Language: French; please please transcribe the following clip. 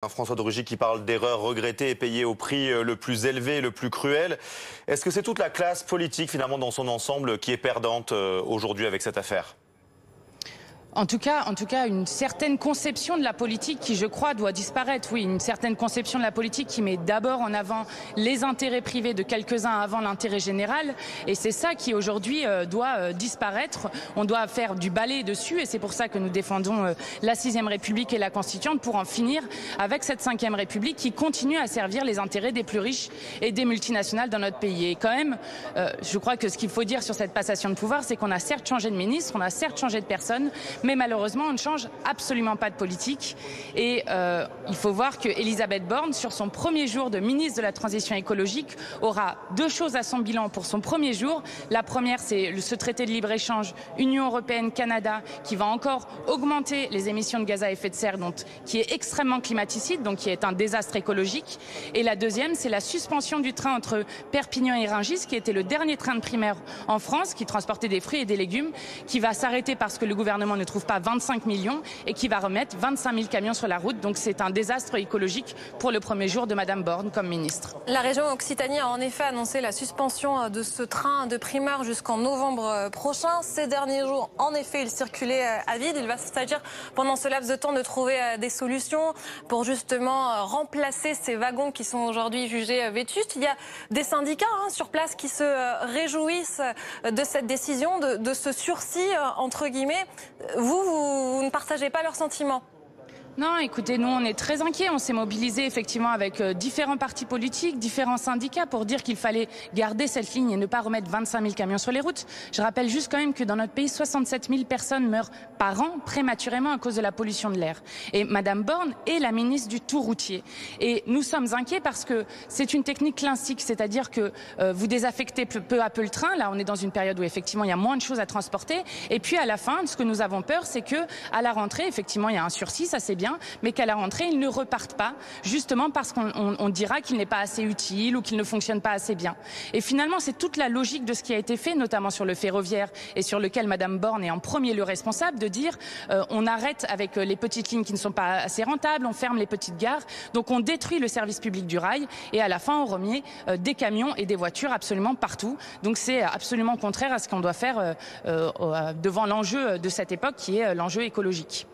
François de Rugy qui parle d'erreurs regrettées et payées au prix le plus élevé, le plus cruel. Est-ce que c'est toute la classe politique finalement dans son ensemble qui est perdante aujourd'hui avec cette affaire ? En tout cas, une certaine conception de la politique qui, je crois, doit disparaître. Oui, une certaine conception de la politique qui met d'abord en avant les intérêts privés de quelques-uns avant l'intérêt général. Et c'est ça qui, aujourd'hui, doit disparaître. On doit faire du balai dessus. Et c'est pour ça que nous défendons la 6e République et la Constituante pour en finir avec cette 5e République qui continue à servir les intérêts des plus riches et des multinationales dans notre pays. Et quand même, je crois que ce qu'il faut dire sur cette passation de pouvoir, c'est qu'on a certes changé de ministre, on a certes changé de personne, mais malheureusement, on ne change absolument pas de politique. Et il faut voir que Elisabeth Borne, sur son premier jour de ministre de la Transition écologique, aura 2 choses à son bilan pour son premier jour. La première, c'est ce traité de libre-échange Union européenne-Canada qui va encore augmenter les émissions de gaz à effet de serre, qui est extrêmement climaticide, donc qui est un désastre écologique. Et la deuxième, c'est la suspension du train entre Perpignan et Rungis, qui était le dernier train de primaire en France, qui transportait des fruits et des légumes, qui va s'arrêter parce que le gouvernement ne trouve pas 25 millions et qui va remettre 25 000 camions sur la route. Donc c'est un désastre écologique pour le premier jour de Madame Borne comme ministre. La région Occitanie a en effet annoncé la suspension de ce train de primeur jusqu'en novembre prochain. Ces derniers jours, en effet, il circulait à vide. Il va s'agir pendant ce laps de temps de trouver des solutions pour justement remplacer ces wagons qui sont aujourd'hui jugés vétustes. Il y a des syndicats sur place qui se réjouissent de cette décision, de ce sursis entre guillemets. Vous ne partagez pas leurs sentiments? Non, écoutez, nous on est très inquiets. On s'est mobilisé effectivement avec différents partis politiques, différents syndicats pour dire qu'il fallait garder cette ligne et ne pas remettre 25 000 camions sur les routes. Je rappelle juste quand même que dans notre pays, 67 000 personnes meurent par an prématurément à cause de la pollution de l'air. Et Madame Borne est la ministre du tout routier. Et nous sommes inquiets parce que c'est une technique classique, c'est-à-dire que vous désaffectez peu à peu le train. Là, on est dans une période où effectivement il y a moins de choses à transporter. Et puis à la fin, ce que nous avons peur, c'est que à la rentrée, effectivement, il y a un sursis, ça c'est bien, mais qu'à la rentrée, ils ne repartent pas, justement parce qu'on dira qu'il n'est pas assez utile ou qu'il ne fonctionne pas assez bien. Et finalement, c'est toute la logique de ce qui a été fait, notamment sur le ferroviaire et sur lequel Madame Borne est en premier lieu responsable, de dire on arrête avec les petites lignes qui ne sont pas assez rentables, on ferme les petites gares, donc on détruit le service public du rail et à la fin, on remet des camions et des voitures absolument partout. Donc c'est absolument contraire à ce qu'on doit faire devant l'enjeu de cette époque qui est l'enjeu écologique.